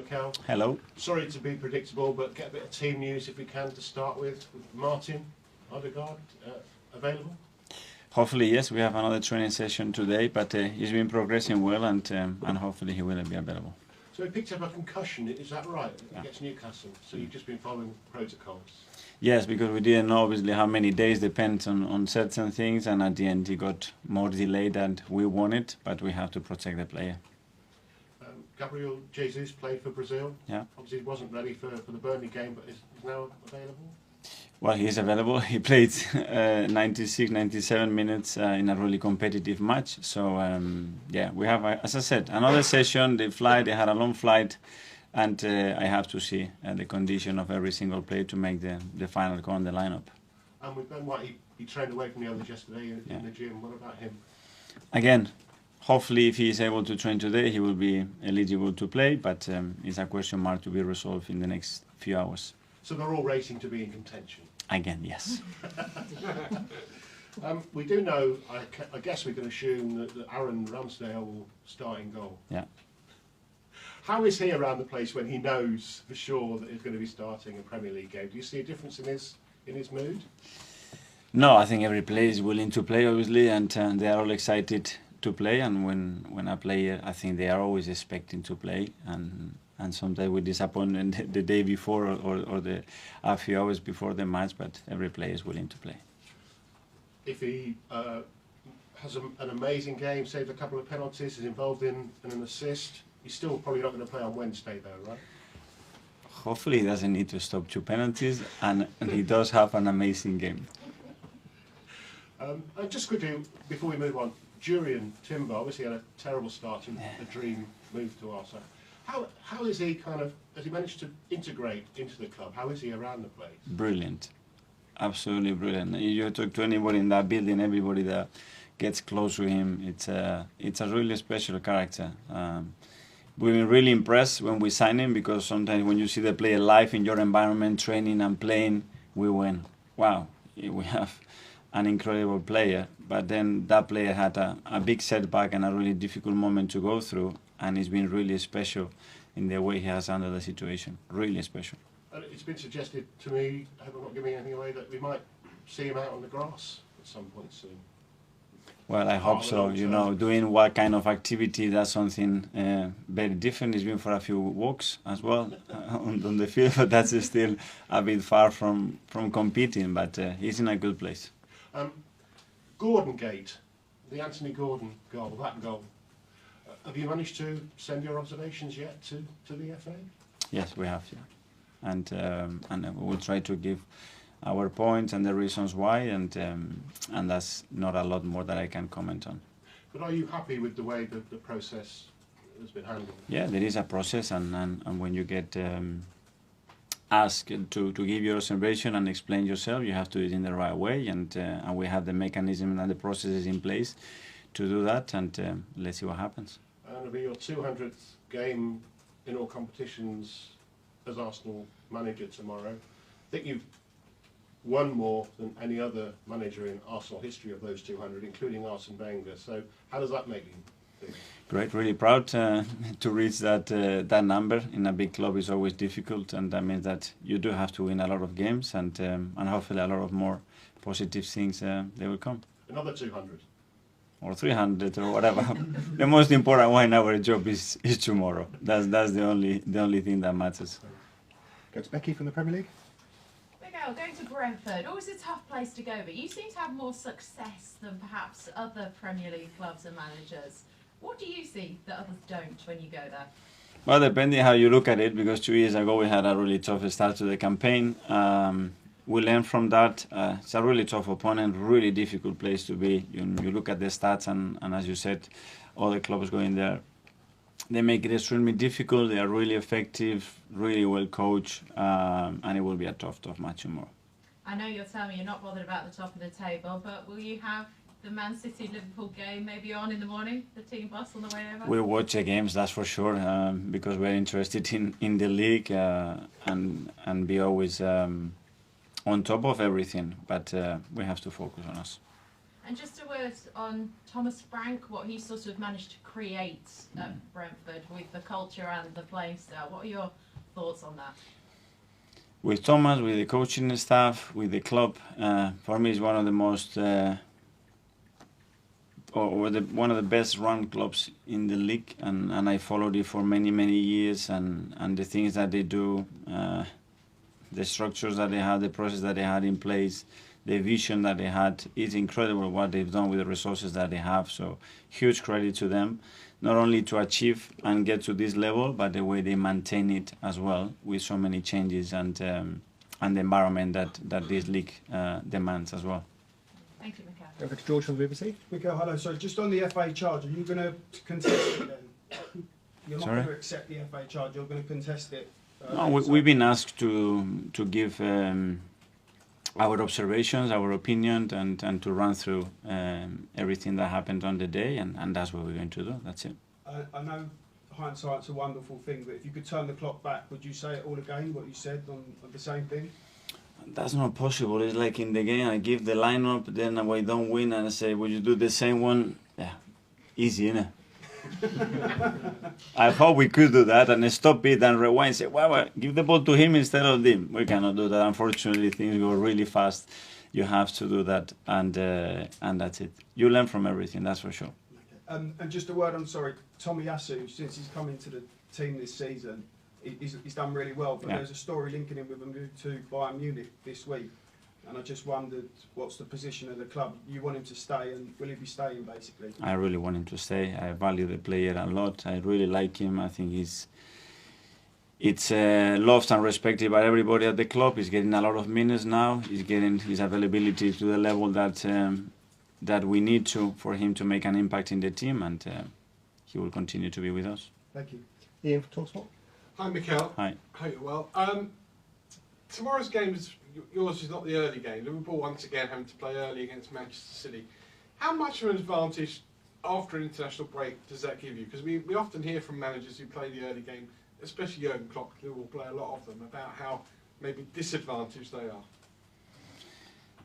Mikel. Hello. Sorry to be predictable, but get a bit of team news if we can to start with. Martin, Odegaard, available? Hopefully, yes. We have another training session today, but he's been progressing well, and hopefully he will be available. So he picked up a concussion, is that right? Yeah. Against Newcastle. So you've just been following protocols. Yes, because we didn't know obviously how many days depends on certain things, and at the end he got more delayed than we wanted, but we have to protect the player. Gabriel Jesus played for Brazil. Yeah. Obviously he wasn't ready for the Burnley game, but is now available? Well, he is available. He played 96, 97 minutes in a really competitive match. So, yeah, we have, as I said, another session. They had a long flight, and I have to see the condition of every single player to make the final call on the lineup. And with Ben White, he trained away from the others yesterday in the gym. What about him? Again, hopefully if he is able to train today, he will be eligible to play, but it's a question mark to be resolved in the next few hours. So they're all racing to be in contention? Again, yes. We do know, I guess we can assume that Aaron Ramsdale will start in goal. Yeah. How is he around the place when he knows for sure that he's going to be starting a Premier League game? Do you see a difference in his mood? No, I think every player is willing to play, obviously, and they are all excited to play. And when a player, I think they are always expecting to play, and sometimes we disappoint the day before or a few hours before the match, but every player is willing to play. If he has an amazing game, saved a couple of penalties, is involved in an assist, he's still probably not going to play on Wednesday though, right? Hopefully he doesn't need to stop 2 penalties, and he does have an amazing game. And just quickly, before we move on, Jurriën Timber obviously had a terrible start in the dream move to Arsenal. How is he has he managed to integrate into the club? How is he around the place? Brilliant. Absolutely brilliant. You talk to anybody in that building, everybody that gets close to him, it's a really special character. We've been really impressed when we sign him, because sometimes when you see the player live in your environment, training and playing, we went, wow, we have an incredible player. But then that player had a big setback and a really difficult moment to go through, and he's been really special in the way he has handled the situation. Really special. And it's been suggested to me, I hope I'm not giving anything away, that we might see him out on the grass at some point soon. Well, I hope so. You know, doing what kind of activity, that's something very different. He's been for a few walks as well on the field, but that's still a bit far from competing, but he's in a good place. Gordon Gate, the Anthony Gordon goal, that goal. Have you managed to send your observations yet to the FA? Yes, we have, yeah. And we will try to give our points and the reasons why, and that's not a lot more that I can comment on. But are you happy with the way the process has been handled? Yeah, there is a process, and when you get asked to give your observation and explain yourself, you have to do it in the right way, and we have the mechanism and the processes in place to do that, and let's see what happens. And it'll be your 200th game in all competitions as Arsenal manager tomorrow. I think you've won more than any other manager in Arsenal history of those 200, including Arsene Wenger. So how does that make you feel? Great, really proud to reach that number in a big club is always difficult, and that means that you do have to win a lot of games, and hopefully a lot of more positive things they will come. Another 200. Or 300 or whatever. The most important one in our job is tomorrow. That's the only thing that matters. Go to Becky from the Premier League. Mikel, going to Brentford, always a tough place to go, but you seem to have more success than perhaps other Premier League clubs and managers. What do you see that others don't when you go there? Well, depending how you look at it, because 2 years ago we had a really tough start to the campaign. We learned from that. It's a really tough opponent, really difficult place to be. You look at the stats, and as you said, all the clubs going there, they make it extremely difficult. They are really effective, really well coached, and it will be a tough match tomorrow. I know you're telling me you're not bothered about the top of the table, but will you have the Man City-Liverpool game maybe on in the morning, the team bus on the way over? We'll watch the games, that's for sure, because we're interested in the league and be always on top of everything, but we have to focus on us. And just a word on Thomas Frank, what he sort of managed to create at Brentford with the culture and the playing style. What are your thoughts on that? With Thomas, with the coaching staff, with the club, for me, it's one of the most, one of the best run clubs in the league, and I followed it for many years, and the things that they do, the structures that they had, the process that they had in place, the vision that they had, is incredible what they've done with the resources that they have. So huge credit to them, not only to achieve and get to this level, but the way they maintain it as well, with so many changes and the environment that this league demands as well. Thank you, Mikel. Over to George from the BBC. Mikel, hello. So just on the FA charge, are you going to contest it then? You're not going to accept the FA charge, you're going to contest it? No, we've been asked to give our observations, our opinion, and to run through everything that happened on the day, and that's what we're going to do. That's it. I know hindsight's a wonderful thing, but if you could turn the clock back, would you say it all again, what you said on the same thing? That's not possible. It's like in the game, I give the lineup, then we don't win, and I say, would you do the same one? Yeah, easy, innit? I hope we could do that and stop it and rewind and say, well, give the ball to him instead of him. We cannot do that. Unfortunately, things go really fast. You have to do that, and that's it. You learn from everything, that's for sure. And just a word, I'm sorry, Tomiyasu, since he's come into the team this season, he's done really well, but there's a story linking him with a move to Bayern Munich this week. And I just wondered, what's the position of the club? You want him to stay, and will he be staying, basically? I really want him to stay. I value the player a lot. I really like him. I think it's loved and respected by everybody at the club. He's getting a lot of minutes now. He's getting his availability to the level that we need to for him to make an impact in the team, and he will continue to be with us. Thank you. Ian from TalkSport. Hi, Mikel. Hi. Hope you're well. Tomorrow's game yours is not the early game. Liverpool once again having to play early against Manchester City. How much of an advantage after an international break does that give you? Because we often hear from managers who play the early game, especially Jurgen Klopp, who will play a lot of them, about how maybe disadvantaged they are.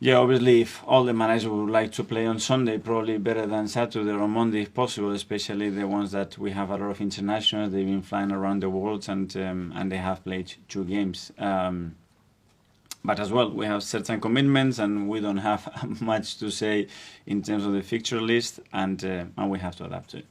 Yeah, obviously, if all the managers would like to play on Sunday, probably better than Saturday or Monday if possible, especially the ones that we have a lot of internationals. They've been flying around the world, and they have played 2 games. But as well, we have certain commitments, and we don't have much to say in terms of the fixture list, and we have to adapt to it.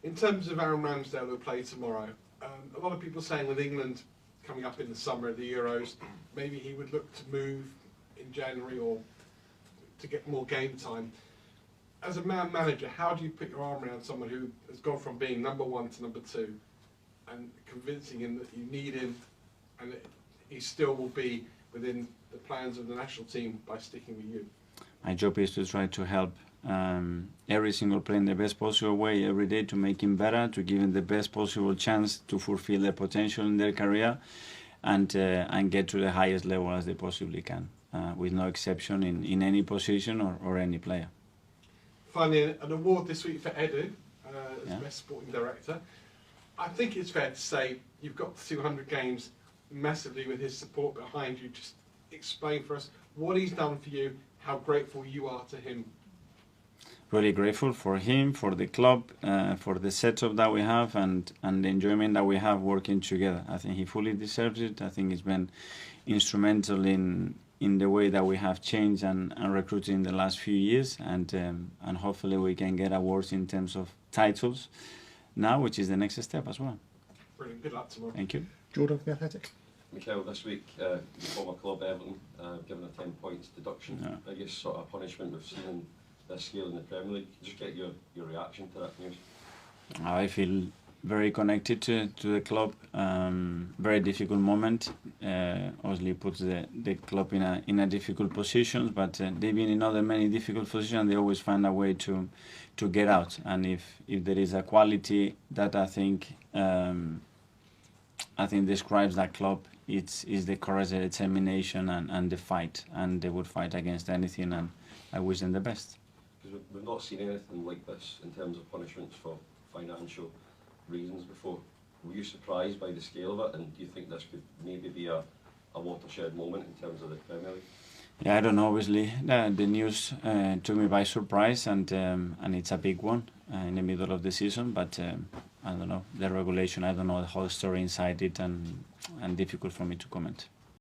In terms of Aaron Ramsdale, who'll play tomorrow, a lot of people saying with England coming up in the summer of the Euros, maybe he would look to move in January or to get more game time. As a manager, how do you put your arm around someone who has gone from being number 1 to number 2 and convincing him that you need him and that he still will be within the plans of the national team by sticking with you? My job is to try to help every single player in the best possible way every day, to make him better, to give him the best possible chance to fulfill their potential in their career, and get to the highest level as they possibly can, with no exception in any position or any player. Finally, an award this week for Edu, as Best Sporting Director. I think it's fair to say you've got 200 games massively with his support behind you. Just explain for us what he's done for you, how grateful you are to him. Really grateful for him, for the club, for the setup that we have, and the enjoyment that we have working together. I think he fully deserves it. I think he's been instrumental in the way that we have changed and recruited in the last few years, and hopefully we can get awards in terms of titles now, which is the next step as well. Brilliant. Good luck tomorrow. Thank you. Jordan from The Athletic. Mikel, this week, your former club Everton given a 10 points deduction. Yeah. Biggest sort of punishment we've seen in this scale in the Premier League. Just get your reaction to that news. I feel very connected to the club. Very difficult moment. Obviously puts the club in a difficult position, but they've been in other many difficult positions, and they always find a way to get out. And if there is a quality that I think describes that club, it's the courage, the determination, and the fight, and they would fight against anything, and I wish them the best. Because we've not seen anything like this in terms of punishments for financial reasons before. Were you surprised by the scale of it, and do you think this could maybe be a watershed moment in terms of the Premier League? Yeah, I don't know. Obviously, the news took me by surprise, and it's a big one in the middle of the season. But I don't know the regulation. I don't know the whole story inside it, and difficult for me to comment.